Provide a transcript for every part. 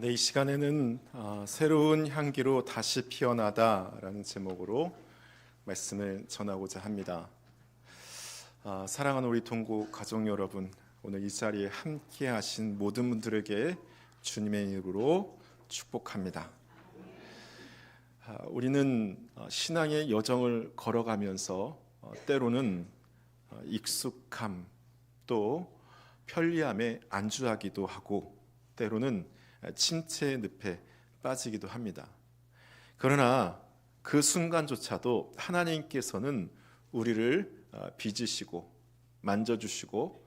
네, 이 시간에는 새로운 향기로 다시 피어나다라는 제목으로 말씀을 전하고자 합니다. 사랑하는 우리 동고 가족 여러분, 오늘 이 자리에 함께 하신 모든 분들에게 주님의 이름으로 축복합니다. 우리는 신앙의 여정을 걸어가면서 때로는 익숙함 또 편리함에 안주하기도 하고 때로는 침체의 늪에 빠지기도 합니다. 그러나 그 순간조차도 하나님께서는 우리를 빚으시고 만져주시고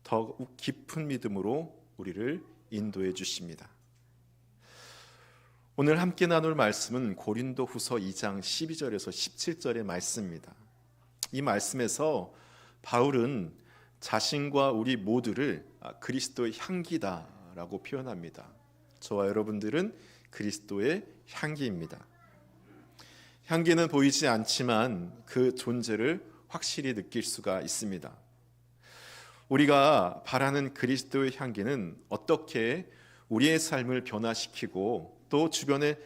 더욱 깊은 믿음으로 우리를 인도해 주십니다. 오늘 함께 나눌 말씀은 고린도후서 2장 12절에서 17절의 말씀입니다. 이 말씀에서 바울은 자신과 우리 모두를 그리스도의 향기다라고 표현합니다. 저와 여러분들은 그리스도의 향기입니다. 향기는 보이지 않지만 그 존재를 확실히 느낄 수가 있습니다. 우리가 바라는 그리스도의 향기는 어떻게 우리의 삶을 변화시키고 또 주변에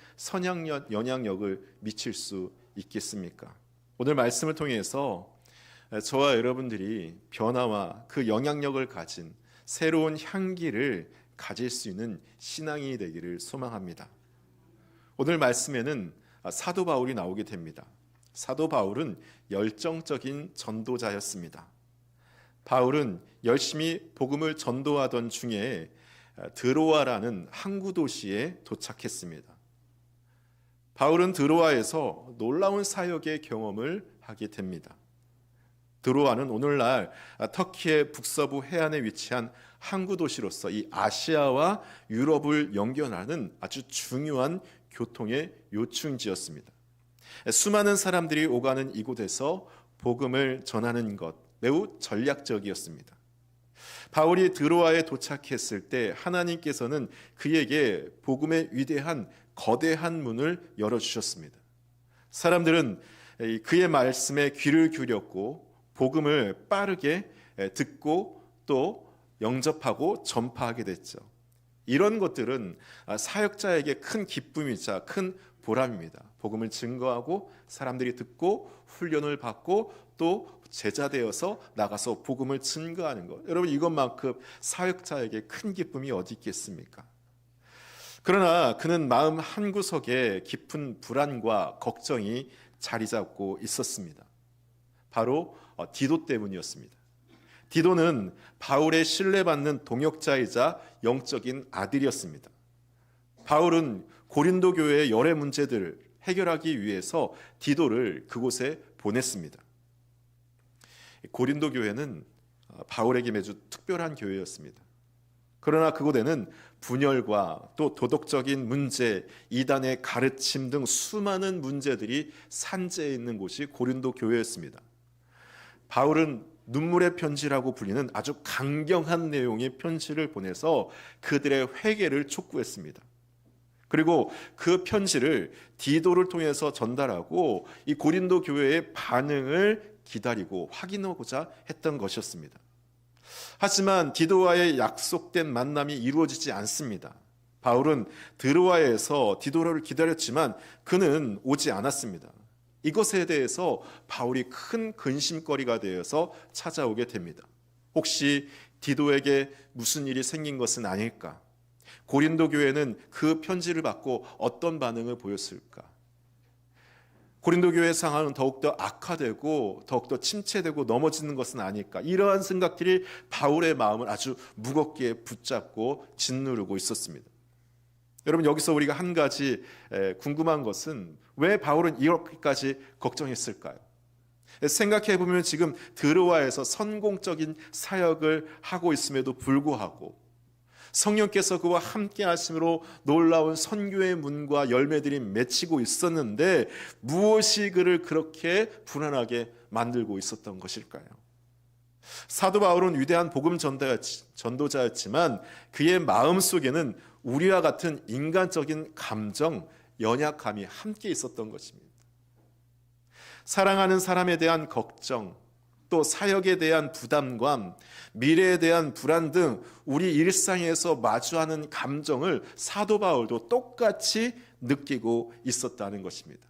영향력을 미칠 수 있겠습니까? 오늘 말씀을 통해서 저와 여러분들이 변화와 그 영향력을 가진 새로운 향기를 가질 수 있는 신앙이 되기를 소망합니다. 오늘 말씀에는 사도 바울이 나오게 됩니다. 사도 바울은 열정적인 전도자였습니다. 바울은 열심히 복음을 전도하던 중에 드로아라는 항구 도시에 도착했습니다. 바울은 드로아에서 놀라운 사역의 경험을 하게 됩니다. 드로아는 오늘날 터키의 북서부 해안에 위치한 항구 도시로서 이 아시아와 유럽을 연결하는 아주 중요한 교통의 요충지였습니다. 수많은 사람들이 오가는 이곳에서 복음을 전하는 것 매우 전략적이었습니다. 바울이 드로아에 도착했을 때 하나님께서는 그에게 복음의 위대한 거대한 문을 열어주셨습니다. 사람들은 그의 말씀에 귀를 기울였고 복음을 빠르게 듣고 또 영접하고 전파하게 됐죠. 이런 것들은 사역자에게 큰 기쁨이자 큰 보람입니다. 복음을 증거하고 사람들이 듣고 훈련을 받고 또 제자되어서 나가서 복음을 증거하는 것. 여러분 이것만큼 사역자에게 큰 기쁨이 어디 있겠습니까? 그러나 그는 마음 한구석에 깊은 불안과 걱정이 자리 잡고 있었습니다. 바로 디도 때문이었습니다. 디도는 바울의 신뢰받는 동역자이자 영적인 아들이었습니다. 바울은 고린도 교회의 여러 문제들을 해결하기 위해서 디도를 그곳에 보냈습니다. 고린도 교회는 바울에게 매주 특별한 교회였습니다. 그러나 그곳에는 분열과 또 도덕적인 문제, 이단의 가르침 등 수많은 문제들이 산재해 있는 곳이 고린도 교회였습니다. 바울은 눈물의 편지라고 불리는 아주 강경한 내용의 편지를 보내서 그들의 회개를 촉구했습니다. 그리고 그 편지를 디도를 통해서 전달하고 이 고린도 교회의 반응을 기다리고 확인하고자 했던 것이었습니다. 하지만 디도와의 약속된 만남이 이루어지지 않습니다. 바울은 드로아에서 디도를 기다렸지만 그는 오지 않았습니다. 이것에 대해서 바울이 큰 근심거리가 되어서 찾아오게 됩니다. 혹시 디도에게 무슨 일이 생긴 것은 아닐까? 고린도 교회는 그 편지를 받고 어떤 반응을 보였을까? 고린도 교회의 상황은 더욱더 악화되고 더욱더 침체되고 넘어지는 것은 아닐까? 이러한 생각들이 바울의 마음을 아주 무겁게 붙잡고 짓누르고 있었습니다. 여러분 여기서 우리가 한 가지 궁금한 것은 왜 바울은 이렇게까지 걱정했을까요? 생각해 보면 지금 드로아에서 성공적인 사역을 하고 있음에도 불구하고 성령께서 그와 함께 하심으로 놀라운 선교의 문과 열매들이 맺히고 있었는데 무엇이 그를 그렇게 불안하게 만들고 있었던 것일까요? 사도 바울은 위대한 복음 전도자였지만 그의 마음속에는 우리와 같은 인간적인 감정, 연약함이 함께 있었던 것입니다. 사랑하는 사람에 대한 걱정, 또 사역에 대한 부담감, 미래에 대한 불안 등 우리 일상에서 마주하는 감정을 사도 바울도 똑같이 느끼고 있었다는 것입니다.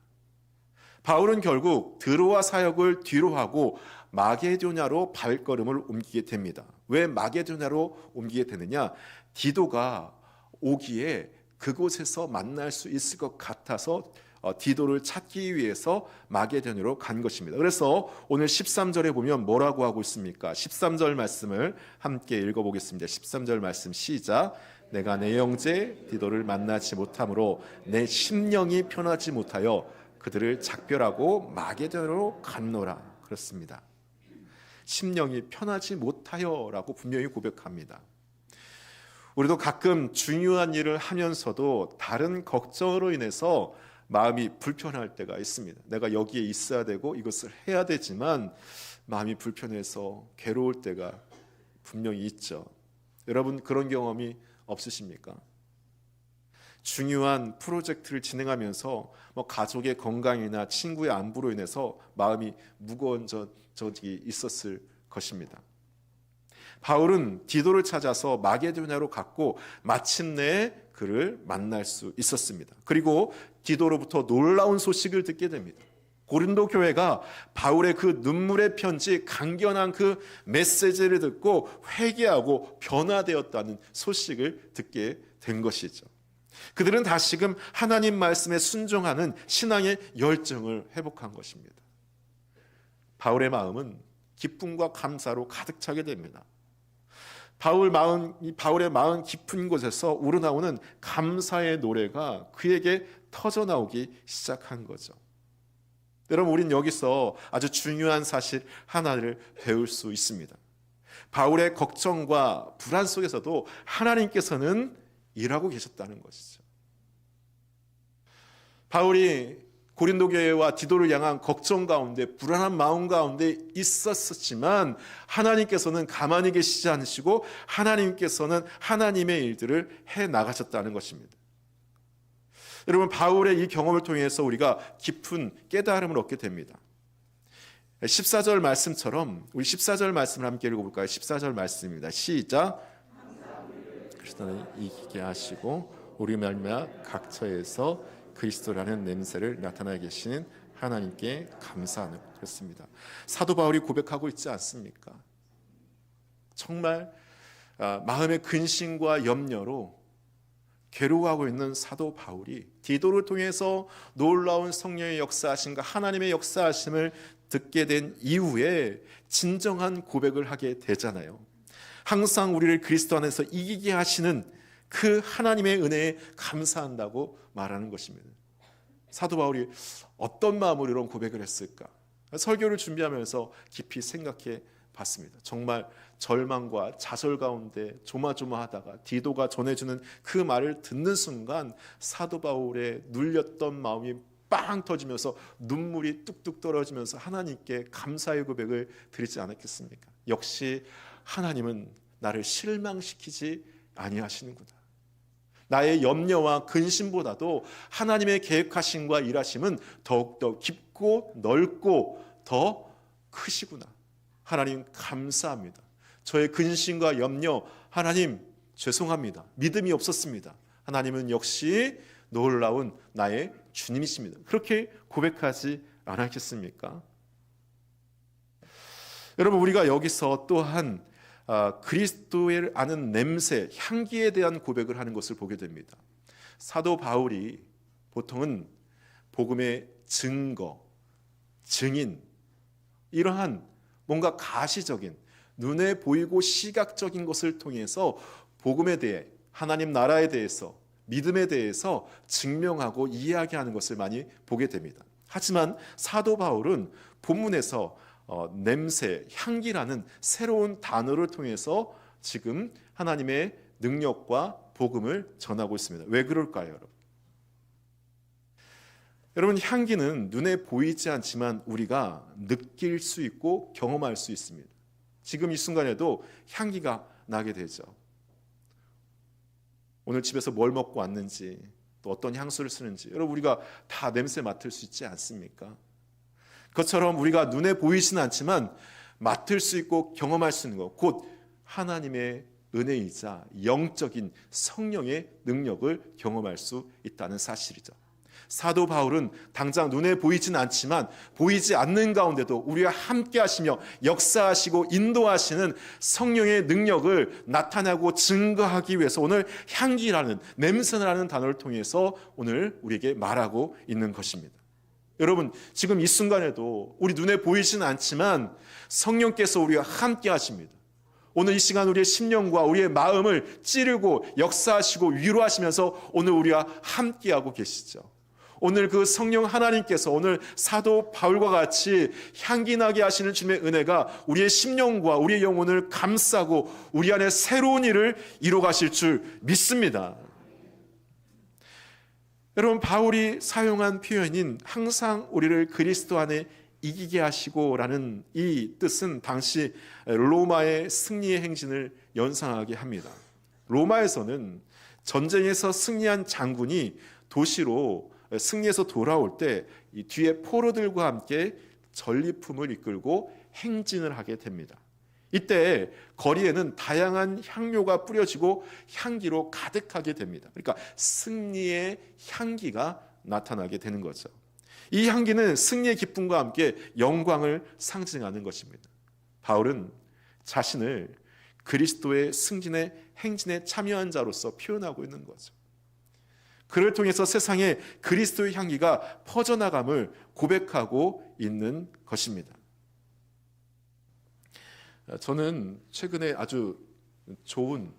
바울은 결국 드로아 사역을 뒤로 하고 마게도냐로 발걸음을 옮기게 됩니다. 왜 마게도냐로 옮기게 되느냐? 디도가 오기에 그곳에서 만날 수 있을 것 같아서 디도를 찾기 위해서 마게도냐로 간 것입니다. 그래서 오늘 13절에 보면 뭐라고 하고 있습니까? 13절 말씀을 함께 읽어보겠습니다. 13절 말씀 시작. 내가 내 형제 디도를 만나지 못함으로 내 심령이 편하지 못하여 그들을 작별하고 마게도냐로 갔노라. 그렇습니다. 심령이 편하지 못하여라고 분명히 고백합니다. 우리도 가끔 중요한 일을 하면서도 다른 걱정으로 인해서 마음이 불편할 때가 있습니다. 내가 여기에 있어야 되고 이것을 해야 되지만 마음이 불편해서 괴로울 때가 분명히 있죠. 여러분 그런 경험이 없으십니까? 중요한 프로젝트를 진행하면서 가족의 건강이나 친구의 안부로 인해서 마음이 무거운 적이 있었을 것입니다. 바울은 디도를 찾아서 마게도냐로 갔고 마침내 그를 만날 수 있었습니다. 그리고 디도로부터 놀라운 소식을 듣게 됩니다. 고린도 교회가 바울의 그 눈물의 편지, 강건한 그 메시지를 듣고 회개하고 변화되었다는 소식을 듣게 된 것이죠. 그들은 다시금 하나님 말씀에 순종하는 신앙의 열정을 회복한 것입니다. 바울의 마음은 기쁨과 감사로 가득 차게 됩니다. 바울의 마음 깊은 곳에서 우러나오는 감사의 노래가 그에게 터져 나오기 시작한 거죠. 여러분, 우린 여기서 아주 중요한 사실 하나를 배울 수 있습니다. 바울의 걱정과 불안 속에서도 하나님께서는 일하고 계셨다는 것이죠. 바울이 고린도 교회와 디도를 향한 걱정 가운데 불안한 마음 가운데 있었지만 하나님께서는 가만히 계시지 않으시고 하나님께서는 하나님의 일들을 해 나가셨다는 것입니다. 여러분, 바울의 이 경험을 통해서 우리가 깊은 깨달음을 얻게 됩니다. 14절 말씀처럼 우리 14절 말씀을 함께 읽어볼까요? 14절 말씀입니다. 시작. 그리스도는 이기게 하시고 우리 말미암아 각처에서 그리스도라는 냄새를 나타나게 계시는 하나님께 감사하는 그렇습니다. 사도 바울이 고백하고 있지 않습니까? 정말 마음의 근심과 염려로 괴로워하고 있는 사도 바울이 디도를 통해서 놀라운 성령의 역사하심과 하나님의 역사하심을 듣게 된 이후에 진정한 고백을 하게 되잖아요. 항상 우리를 그리스도 안에서 이기게 하시는 그 하나님의 은혜에 감사한다고 말하는 것입니다. 사도 바울이 어떤 마음으로 이런 고백을 했을까? 설교를 준비하면서 깊이 생각해 봤습니다. 정말 절망과 좌절 가운데 조마조마하다가 디도가 전해주는 그 말을 듣는 순간 사도 바울의 눌렸던 마음이 빵 터지면서 눈물이 뚝뚝 떨어지면서 하나님께 감사의 고백을 드리지 않았겠습니까? 역시 하나님은 나를 실망시키지 아니하시는구나. 나의 염려와 근심보다도 하나님의 계획하심과 일하심은 더욱더 깊고 넓고 더 크시구나. 하나님 감사합니다. 저의 근심과 염려, 하나님 죄송합니다. 믿음이 없었습니다. 하나님은 역시 놀라운 나의 주님이십니다. 그렇게 고백하지 않았겠습니까? 여러분, 우리가 여기서 또한 그리스도를 아는 냄새, 향기에 대한 고백을 하는 것을 보게 됩니다. 사도 바울이 보통은 복음의 증거, 증인, 이러한 뭔가 가시적인 눈에 보이고 시각적인 것을 통해서 복음에 대해, 하나님 나라에 대해서, 믿음에 대해서 증명하고 이야기하는 것을 많이 보게 됩니다. 하지만 사도 바울은 본문에서 냄새, 향기라는 새로운 단어를 통해서 지금 하나님의 능력과 복음을 전하고 있습니다. 왜 그럴까요, 여러분? 여러분, 향기는 눈에 보이지 않지만 우리가 느낄 수 있고 경험할 수 있습니다. 지금 이 순간에도 향기가 나게 되죠. 오늘 집에서 뭘 먹고 왔는지, 또 어떤 향수를 쓰는지, 여러분 우리가 다 냄새 맡을 수 있지 않습니까? 그것처럼 우리가 눈에 보이지는 않지만 맡을 수 있고 경험할 수 있는 것, 곧 하나님의 은혜이자 영적인 성령의 능력을 경험할 수 있다는 사실이죠. 사도 바울은 당장 눈에 보이진 않지만 보이지 않는 가운데도 우리와 함께 하시며 역사하시고 인도하시는 성령의 능력을 나타내고 증거하기 위해서 오늘 향기라는, 냄새나는 단어를 통해서 오늘 우리에게 말하고 있는 것입니다. 여러분, 지금 이 순간에도 우리 눈에 보이진 않지만 성령께서 우리와 함께 하십니다. 오늘 이 시간 우리의 심령과 우리의 마음을 찌르고 역사하시고 위로하시면서 오늘 우리와 함께하고 계시죠. 오늘 그 성령 하나님께서 오늘 사도 바울과 같이 향기나게 하시는 주님의 은혜가 우리의 심령과 우리의 영혼을 감싸고 우리 안에 새로운 일을 이루어 가실 줄 믿습니다. 여러분, 바울이 사용한 표현인 항상 우리를 그리스도 안에 이기게 하시고라는 이 뜻은 당시 로마의 승리의 행진을 연상하게 합니다. 로마에서는 전쟁에서 승리한 장군이 도시로 승리해서 돌아올 때 이 뒤에 포로들과 함께 전리품을 이끌고 행진을 하게 됩니다. 이때 거리에는 다양한 향료가 뿌려지고 향기로 가득하게 됩니다. 그러니까 승리의 향기가 나타나게 되는 거죠. 이 향기는 승리의 기쁨과 함께 영광을 상징하는 것입니다. 바울은 자신을 그리스도의 승진의 행진에 참여한 자로서 표현하고 있는 거죠. 그를 통해서 세상에 그리스도의 향기가 퍼져나감을 고백하고 있는 것입니다. 저는 최근에 아주 좋은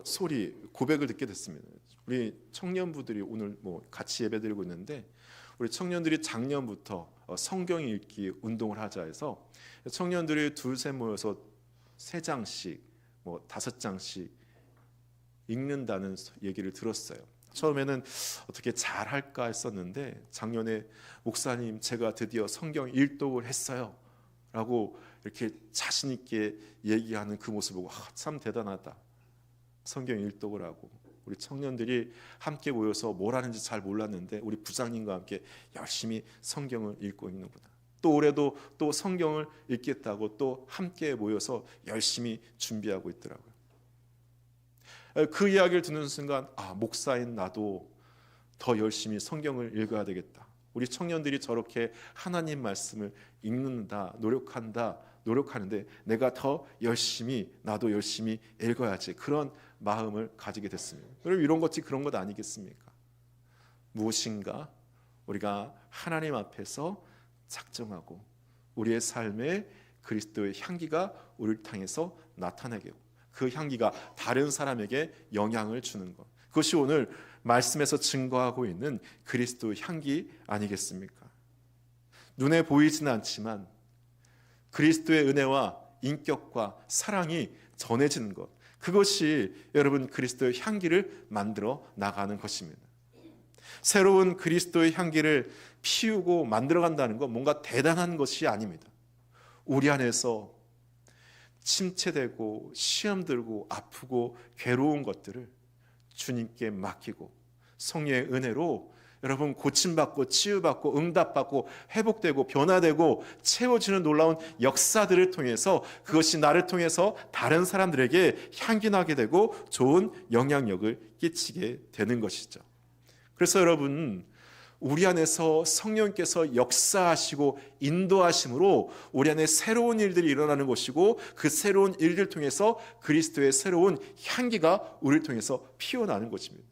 소리, 고백을 듣게 됐습니다. 우리 청년부들이 오늘 같이 예배드리고 있는데 우리 청년들이 작년부터 성경 읽기 운동을 하자 해서 청년들이 둘셋 모여서 3장씩 5장씩 읽는다는 얘기를 들었어요. 처음에는 어떻게 잘할까 했었는데 작년에 목사님 제가 드디어 성경 일독을 했어요 라고 이렇게 자신 있게 얘기하는 그 모습 보고 참 대단하다. 성경 일독을 하고 우리 청년들이 함께 모여서 뭘 하는지 잘 몰랐는데 우리 부장님과 함께 열심히 성경을 읽고 있는구나. 또 올해도 또 성경을 읽겠다고 또 함께 모여서 열심히 준비하고 있더라고요. 그 이야기를 듣는 순간 목사인 나도 더 열심히 성경을 읽어야 되겠다. 우리 청년들이 저렇게 하나님 말씀을 읽는다, 노력하는데 내가 더 열심히 나도 열심히 읽어야지. 그런 마음을 가지게 됐습니다. 여러분, 이런 것이 그런 것 아니겠습니까? 무엇인가 우리가 하나님 앞에서 작정하고 우리의 삶에 그리스도의 향기가 우리를 향해서 나타나게 하고 그 향기가 다른 사람에게 영향을 주는 것, 그것이 오늘 말씀에서 증거하고 있는 그리스도의 향기 아니겠습니까? 눈에 보이지는 않지만 그리스도의 은혜와 인격과 사랑이 전해지는 것, 그것이 여러분 그리스도의 향기를 만들어 나가는 것입니다. 새로운 그리스도의 향기를 피우고 만들어간다는 건 뭔가 대단한 것이 아닙니다. 우리 안에서 침체되고 시험 들고 아프고 괴로운 것들을 주님께 맡기고 성령의 은혜로 여러분 고침받고 치유받고 응답받고 회복되고 변화되고 채워지는 놀라운 역사들을 통해서 그것이 나를 통해서 다른 사람들에게 향기나게 되고 좋은 영향력을 끼치게 되는 것이죠. 그래서 여러분, 우리 안에서 성령께서 역사하시고 인도하심으로 우리 안에 새로운 일들이 일어나는 것이고 그 새로운 일들 통해서 그리스도의 새로운 향기가 우리를 통해서 피어나는 것입니다.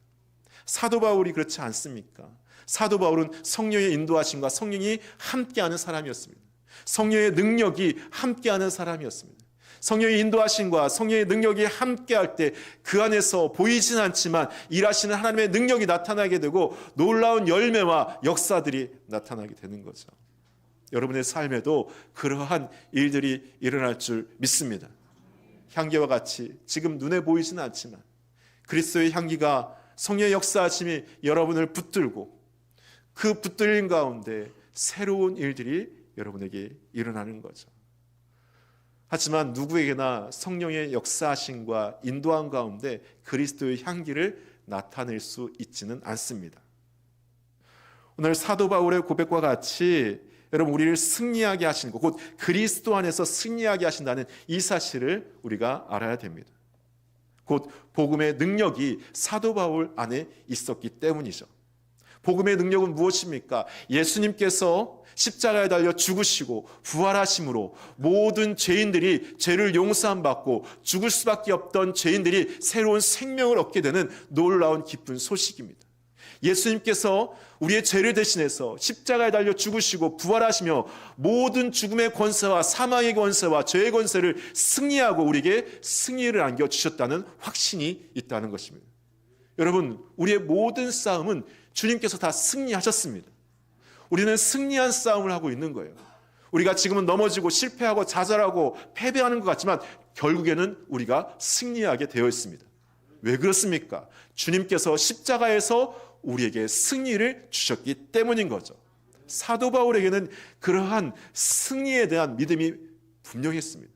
사도 바울이 그렇지 않습니까? 사도 바울은 성령의 인도하심과 성령이 함께하는 사람이었습니다. 성령의 능력이 함께하는 사람이었습니다. 성령의 인도하심과 성령의 능력이 함께할 때 그 안에서 보이진 않지만 일하시는 하나님의 능력이 나타나게 되고 놀라운 열매와 역사들이 나타나게 되는 거죠. 여러분의 삶에도 그러한 일들이 일어날 줄 믿습니다. 향기와 같이 지금 눈에 보이지는 않지만 그리스도의 향기가 성령의 역사하심이 여러분을 붙들고 그 붙들림 가운데 새로운 일들이 여러분에게 일어나는 거죠. 하지만 누구에게나 성령의 역사하심과 인도함 가운데 그리스도의 향기를 나타낼 수 있지는 않습니다. 오늘 사도 바울의 고백과 같이 여러분, 우리를 승리하게 하시는 것, 곧 그리스도 안에서 승리하게 하신다는 이 사실을 우리가 알아야 됩니다. 곧 복음의 능력이 사도 바울 안에 있었기 때문이죠. 복음의 능력은 무엇입니까? 예수님께서 십자가에 달려 죽으시고 부활하심으로 모든 죄인들이 죄를 용서함 받고 죽을 수밖에 없던 죄인들이 새로운 생명을 얻게 되는 놀라운 기쁜 소식입니다. 예수님께서 우리의 죄를 대신해서 십자가에 달려 죽으시고 부활하시며 모든 죽음의 권세와 사망의 권세와 죄의 권세를 승리하고 우리에게 승리를 안겨주셨다는 확신이 있다는 것입니다. 여러분, 우리의 모든 싸움은 주님께서 다 승리하셨습니다. 우리는 승리한 싸움을 하고 있는 거예요. 우리가 지금은 넘어지고 실패하고 좌절하고 패배하는 것 같지만 결국에는 우리가 승리하게 되어 있습니다. 왜 그렇습니까? 주님께서 십자가에서 우리에게 승리를 주셨기 때문인 거죠. 사도 바울에게는 그러한 승리에 대한 믿음이 분명했습니다.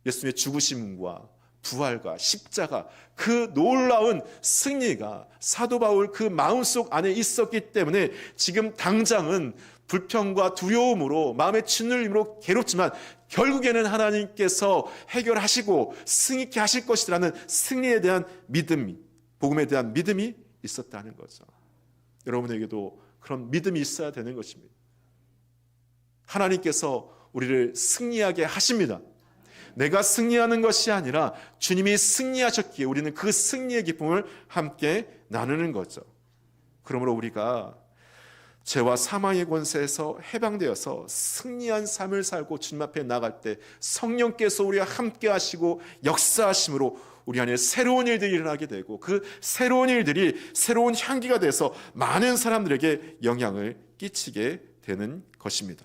예수님의 죽으심과 부활과 십자가, 그 놀라운 승리가 사도 바울 그 마음속 안에 있었기 때문에 지금 당장은 불평과 두려움으로 마음의 짓눌림으로 괴롭지만 결국에는 하나님께서 해결하시고 승리케 하실 것이라는 승리에 대한 믿음이, 복음에 대한 믿음이 있었다는 거죠. 여러분에게도 그런 믿음이 있어야 되는 것입니다. 하나님께서 우리를 승리하게 하십니다. 내가 승리하는 것이 아니라 주님이 승리하셨기에 우리는 그 승리의 기쁨을 함께 나누는 거죠. 그러므로 우리가 죄와 사망의 권세에서 해방되어서 승리한 삶을 살고 주님 앞에 나갈 때 성령께서 우리와 함께 하시고 역사하심으로 우리 안에 새로운 일들이 일어나게 되고 그 새로운 일들이 새로운 향기가 돼서 많은 사람들에게 영향을 끼치게 되는 것입니다.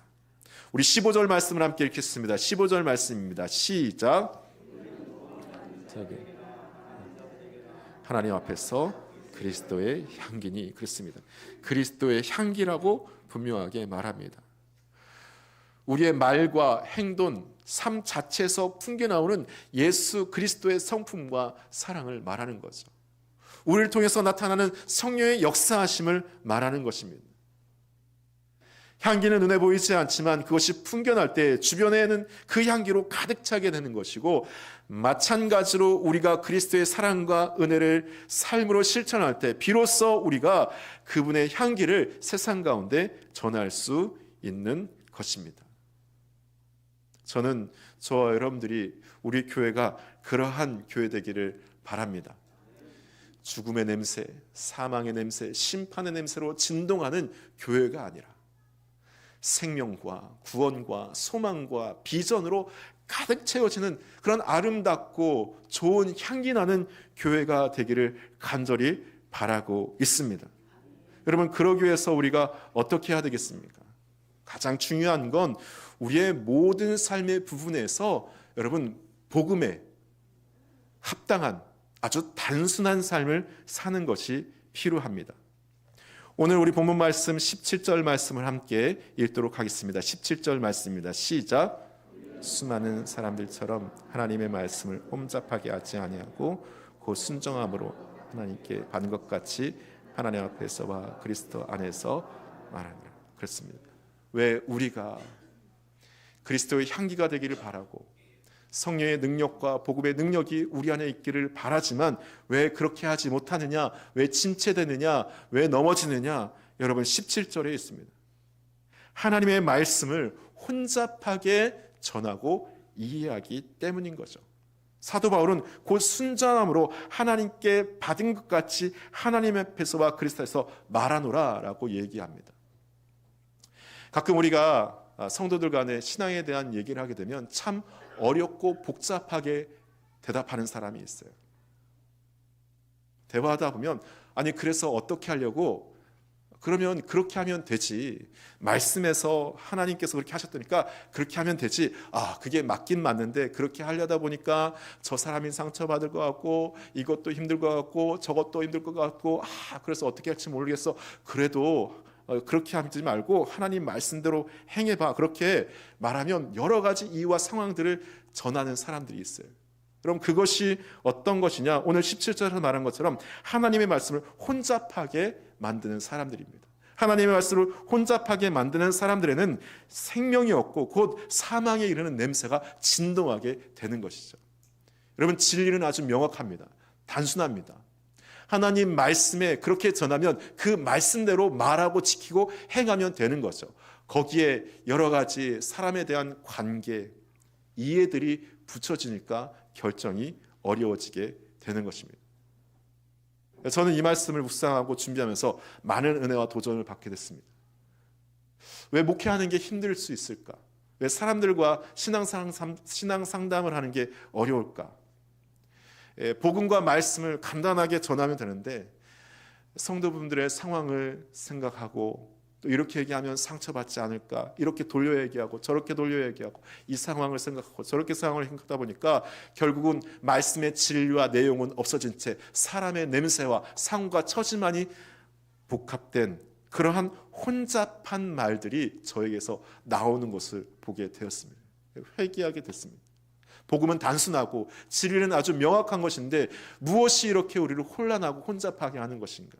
우리 15절 말씀을 함께 읽겠습니다. 15절 말씀입니다. 시작. 하나님 앞에서 그리스도의 향기니, 그렇습니다. 그리스도의 향기라고 분명하게 말합니다. 우리의 말과 행동, 삶 자체에서 풍겨나오는 예수 그리스도의 성품과 사랑을 말하는 거죠. 우리를 통해서 나타나는 성령의 역사하심을 말하는 것입니다. 향기는 눈에 보이지 않지만 그것이 풍겨날 때 주변에는 그 향기로 가득 차게 되는 것이고, 마찬가지로 우리가 그리스도의 사랑과 은혜를 삶으로 실천할 때 비로소 우리가 그분의 향기를 세상 가운데 전할 수 있는 것입니다. 저는 저와 여러분들이 우리 교회가 그러한 교회 되기를 바랍니다. 죽음의 냄새, 사망의 냄새, 심판의 냄새로 진동하는 교회가 아니라 생명과 구원과 소망과 비전으로 가득 채워지는 그런 아름답고 좋은 향기 나는 교회가 되기를 간절히 바라고 있습니다. 여러분, 그러기 위해서 우리가 어떻게 해야 되겠습니까? 가장 중요한 건 우리의 모든 삶의 부분에서 여러분 복음에 합당한 아주 단순한 삶을 사는 것이 필요합니다. 오늘 우리 본문 말씀 17절 말씀을 함께 읽도록 하겠습니다. 17절 말씀입니다. 시작. 수많은 사람들처럼 하나님의 말씀을 꼼잡하게 하지 아니하고 그 순정함으로 하나님께 받은 것 같이 하나님 앞에서와 그리스도 안에서 말하니라. 그렇습니다. 왜 우리가 그리스도의 향기가 되기를 바라고 성령의 능력과 복음의 능력이 우리 안에 있기를 바라지만 왜 그렇게 하지 못하느냐, 왜 침체되느냐, 왜 넘어지느냐? 여러분, 17절에 있습니다. 하나님의 말씀을 혼잡하게 전하고 이해하기 때문인 거죠. 사도 바울은 곧 순전함으로 하나님께 받은 것 같이 하나님 앞에서와 그리스도에서 말하노라라고 얘기합니다. 가끔 우리가 성도들 간의 신앙에 대한 얘기를 하게 되면 참 어렵고 복잡하게 대답하는 사람이 있어요. 대화하다 보면 아니 그래서 어떻게 하려고? 그러면 그렇게 하면 되지. 말씀에서 하나님께서 그렇게 하셨다니까 그렇게 하면 되지. 아, 그게 맞긴 맞는데 그렇게 하려다 보니까 저 사람이 상처받을 것 같고 이것도 힘들 것 같고 저것도 힘들 것 같고 그래서 어떻게 할지 모르겠어. 그래도 그렇게 하지 말고 하나님 말씀대로 행해봐. 그렇게 말하면 여러 가지 이유와 상황들을 전하는 사람들이 있어요. 그럼 그것이 어떤 것이냐? 오늘 17절에서 말한 것처럼 하나님의 말씀을 혼잡하게 만드는 사람들입니다. 하나님의 말씀을 혼잡하게 만드는 사람들에는 생명이 없고 곧 사망에 이르는 냄새가 진동하게 되는 것이죠. 여러분, 진리는 아주 명확합니다. 단순합니다. 하나님 말씀에 그렇게 전하면 그 말씀대로 말하고 지키고 행하면 되는 거죠. 거기에 여러 가지 사람에 대한 관계, 이해들이 붙여지니까 결정이 어려워지게 되는 것입니다. 저는 이 말씀을 묵상하고 준비하면서 많은 은혜와 도전을 받게 됐습니다. 왜 목회하는 게 힘들 수 있을까? 왜 사람들과 신앙 상담을 하는 게 어려울까? 복음과 말씀을 간단하게 전하면 되는데 성도분들의 상황을 생각하고 또 이렇게 얘기하면 상처받지 않을까, 이렇게 돌려 얘기하고 저렇게 돌려 얘기하고 이 상황을 생각하고 저렇게 상황을 생각하다 보니까 결국은 말씀의 진리와 내용은 없어진 채 사람의 냄새와 상과 처지만이 복합된 그러한 혼잡한 말들이 저에게서 나오는 것을 보게 되었습니다. 회개하게 됐습니다. 복음은 단순하고 진리는 아주 명확한 것인데 무엇이 이렇게 우리를 혼란하고 혼잡하게 하는 것인가?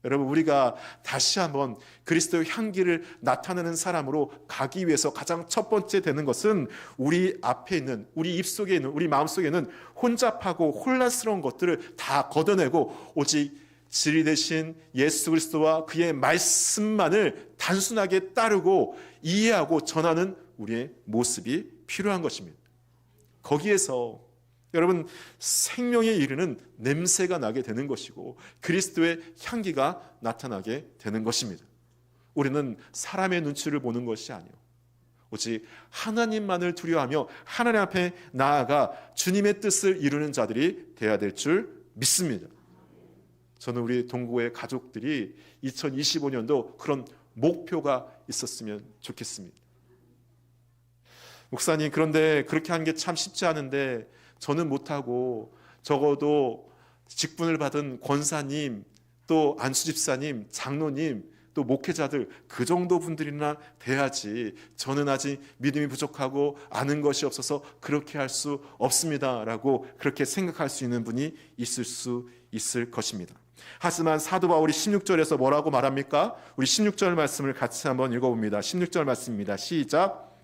여러분, 우리가 다시 한번 그리스도의 향기를 나타내는 사람으로 가기 위해서 가장 첫 번째 되는 것은 우리 앞에 있는, 우리 입속에 있는, 우리 마음속에 있는 혼잡하고 혼란스러운 것들을 다 걷어내고 오직 진리 대신 예수 그리스도와 그의 말씀만을 단순하게 따르고 이해하고 전하는 우리의 모습이 필요한 것입니다. 거기에서 여러분, 생명에 이르는 냄새가 나게 되는 것이고 그리스도의 향기가 나타나게 되는 것입니다. 우리는 사람의 눈치를 보는 것이 아니요 오직 하나님만을 두려워하며 하나님 앞에 나아가 주님의 뜻을 이루는 자들이 되어야 될 줄 믿습니다. 저는 우리 동고의 가족들이 2025년도 그런 목표가 있었으면 좋겠습니다. 목사님, 그런데 그렇게 하는 게 참 쉽지 않은데 저는 못하고 적어도 직분을 받은 권사님, 또 안수집사님, 장로님, 또 목회자들 그 정도 분들이나 돼야지 저는 아직 믿음이 부족하고 아는 것이 없어서 그렇게 할 수 없습니다 라고 그렇게 생각할 수 있는 분이 있을 수 있을 것입니다. 하지만 사도 바울이 16절에서 뭐라고 말합니까? 우리 16절 말씀을 같이 한번 읽어봅니다. 16절 말씀입니다. 시작.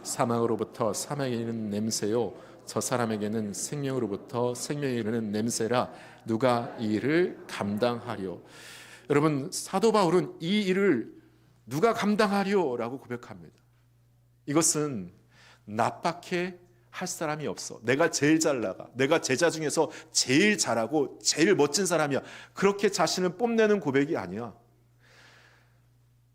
사망으로부터 사망에 이르는 냄새요 저 사람에게는 생명으로부터 생명에 이르는 냄새라 누가 이 일을 감당하리요. 여러분, 사도 바울은 이 일을 누가 감당하리요? 라고 고백합니다. 이것은 나밖에 할 사람이 없어. 내가 제일 잘 나가. 내가 제자 중에서 제일 잘하고 제일 멋진 사람이야. 그렇게 자신을 뽐내는 고백이 아니야.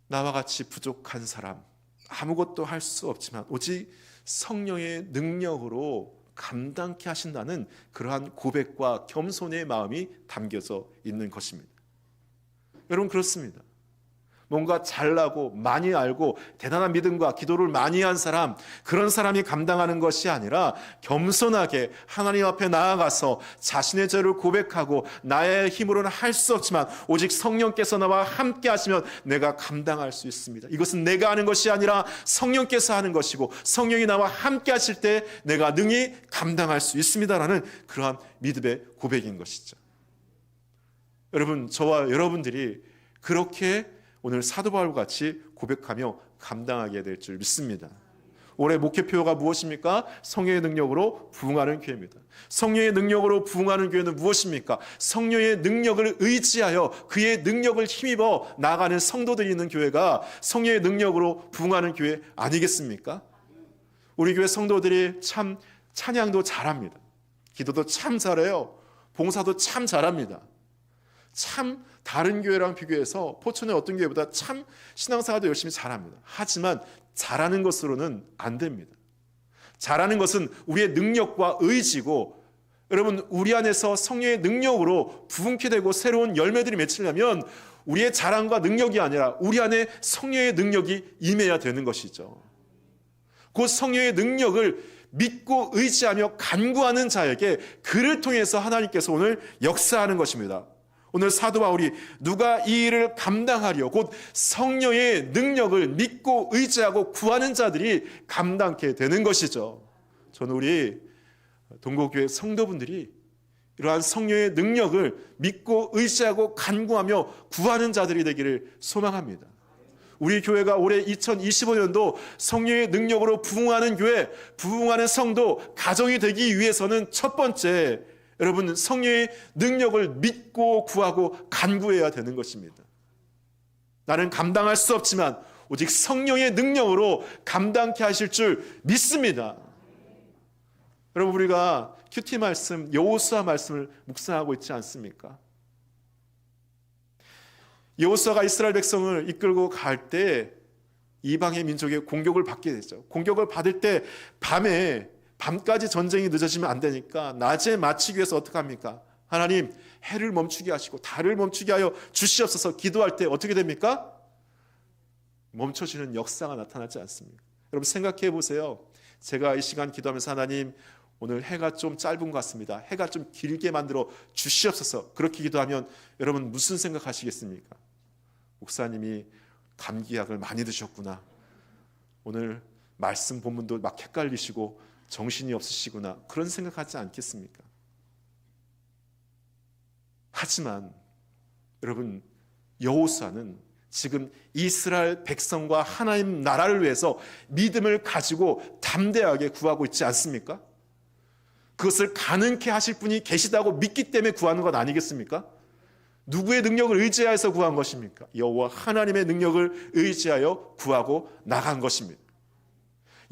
나와 같이 부족한 사람, 아무것도 할 수 없지만 오직 성령의 능력으로 감당케 하신다는 그러한 고백과 겸손의 마음이 담겨져 있는 것입니다. 여러분, 그렇습니다. 뭔가 잘나고 많이 알고 대단한 믿음과 기도를 많이 한 사람, 그런 사람이 감당하는 것이 아니라 겸손하게 하나님 앞에 나아가서 자신의 죄를 고백하고 나의 힘으로는 할 수 없지만 오직 성령께서 나와 함께 하시면 내가 감당할 수 있습니다. 이것은 내가 하는 것이 아니라 성령께서 하는 것이고 성령이 나와 함께 하실 때 내가 능히 감당할 수 있습니다라는 그러한 믿음의 고백인 것이죠. 여러분, 저와 여러분들이 그렇게 오늘 사도 바울과 같이 고백하며 감당하게 될 줄 믿습니다. 올해 목회표가 무엇입니까? 성령의 능력으로 부흥하는 교회입니다. 성령의 능력으로 부흥하는 교회는 무엇입니까? 성령의 능력을 의지하여 그의 능력을 힘입어 나아가는 성도들이 있는 교회가 성령의 능력으로 부흥하는 교회 아니겠습니까? 우리 교회 성도들이 참 찬양도 잘합니다. 기도도 참 잘해요. 봉사도 참 잘합니다. 참 다른 교회랑 비교해서 포천의 어떤 교회보다 참 신앙생활도 열심히 잘합니다. 하지만 잘하는 것으로는 안 됩니다. 잘하는 것은 우리의 능력과 의지고, 여러분, 우리 안에서 성령의 능력으로 부흥케 되고 새로운 열매들이 맺히려면 우리의 자랑과 능력이 아니라 우리 안에 성령의 능력이 임해야 되는 것이죠. 그 성령의 능력을 믿고 의지하며 간구하는 자에게 그를 통해서 하나님께서 오늘 역사하는 것입니다. 오늘 사도 바울이 누가 이 일을 감당하리요, 곧 성령의 능력을 믿고 의지하고 구하는 자들이 감당케 되는 것이죠. 저는 우리 동고교회 성도분들이 이러한 성령의 능력을 믿고 의지하고 간구하며 구하는 자들이 되기를 소망합니다. 우리 교회가 올해 2025년도 성령의 능력으로 부흥하는 교회, 부흥하는 성도, 가정이 되기 위해서는 첫 번째, 여러분 성령의 능력을 믿고 구하고 간구해야 되는 것입니다. 나는 감당할 수 없지만 오직 성령의 능력으로 감당케 하실 줄 믿습니다. 여러분, 우리가 큐티 말씀, 여호수아 말씀을 묵상하고 있지 않습니까? 여호수아가 이스라엘 백성을 이끌고 갈 때 이방의 민족의 공격을 받게 되죠. 공격을 받을 때 밤까지 전쟁이 늦어지면 안 되니까 낮에 마치기 위해서 어떻게 합니까? 하나님, 해를 멈추게 하시고 달을 멈추게 하여 주시옵소서 기도할 때 어떻게 됩니까? 멈춰지는 역사가 나타나지 않습니까? 여러분 생각해 보세요. 제가 이 시간 기도하면서 하나님, 오늘 해가 좀 짧은 것 같습니다. 해가 좀 길게 만들어 주시옵소서. 그렇게 기도하면 여러분 무슨 생각하시겠습니까? 목사님이 감기약을 많이 드셨구나. 오늘 말씀 본문도 막 헷갈리시고 정신이 없으시구나. 그런 생각하지 않겠습니까? 하지만 여러분, 여호수아는 지금 이스라엘 백성과 하나님 나라를 위해서 믿음을 가지고 담대하게 구하고 있지 않습니까? 그것을 가능케 하실 분이 계시다고 믿기 때문에 구하는 것 아니겠습니까? 누구의 능력을 의지하여서 구한 것입니까? 여호와 하나님의 능력을 의지하여 구하고 나간 것입니다.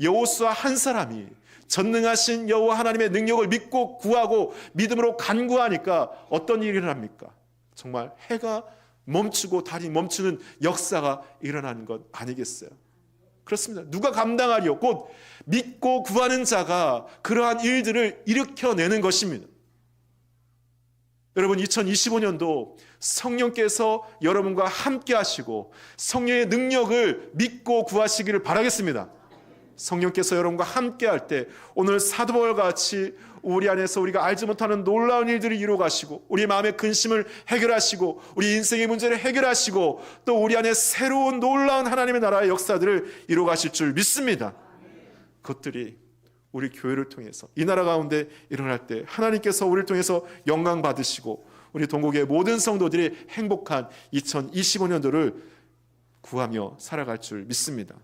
여호수아 한 사람이 전능하신 여호와 하나님의 능력을 믿고 구하고 믿음으로 간구하니까 어떤 일이 일어납니까? 정말 해가 멈추고 달이 멈추는 역사가 일어나는 것 아니겠어요? 그렇습니다. 누가 감당하리요? 곧 믿고 구하는 자가 그러한 일들을 일으켜내는 것입니다. 여러분, 2025년도 성령께서 여러분과 함께 하시고 성령의 능력을 믿고 구하시기를 바라겠습니다. 성령께서 여러분과 함께 할 때 오늘 사도 바울과 같이 우리 안에서 우리가 알지 못하는 놀라운 일들을 이루어 가시고 우리 마음의 근심을 해결하시고 우리 인생의 문제를 해결하시고 또 우리 안에 새로운 놀라운 하나님의 나라의 역사들을 이루어 가실 줄 믿습니다. 그것들이 우리 교회를 통해서 이 나라 가운데 일어날 때 하나님께서 우리를 통해서 영광 받으시고 우리 동국의 모든 성도들이 행복한 2025년도를 구하며 살아갈 줄 믿습니다.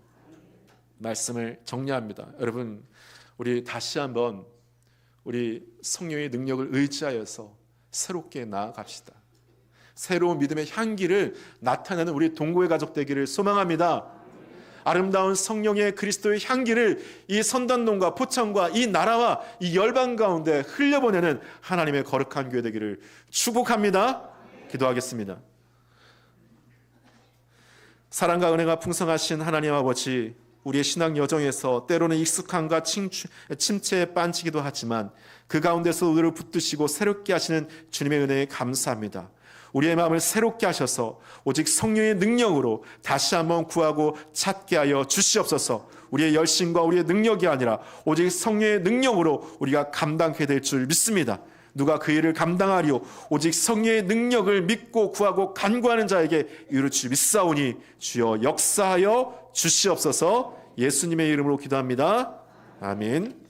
말씀을 정리합니다. 여러분, 우리 다시 한번 우리 성령의 능력을 의지하여서 새롭게 나아갑시다. 새로운 믿음의 향기를 나타내는 우리 동고의 가족 되기를 소망합니다. 아름다운 성령의 그리스도의 향기를 이 선단동과 포천과 이 나라와 이 열방 가운데 흘려보내는 하나님의 거룩한 교회 되기를 축복합니다. 기도하겠습니다. 사랑과 은혜가 풍성하신 하나님 아버지, 우리의 신앙 여정에서 때로는 익숙함과 침체에 빠지기도 하지만 그 가운데서 우리를 붙드시고 새롭게 하시는 주님의 은혜에 감사합니다. 우리의 마음을 새롭게 하셔서 오직 성령의 능력으로 다시 한번 구하고 찾게 하여 주시옵소서. 우리의 열심과 우리의 능력이 아니라 오직 성령의 능력으로 우리가 감당하게 될 줄 믿습니다. 누가 그 일을 감당하리요? 오직 성령의 능력을 믿고 구하고 간구하는 자에게 이룰 줄 믿사오니 주여 역사하여 주시옵소서. 예수님의 이름으로 기도합니다. 아멘.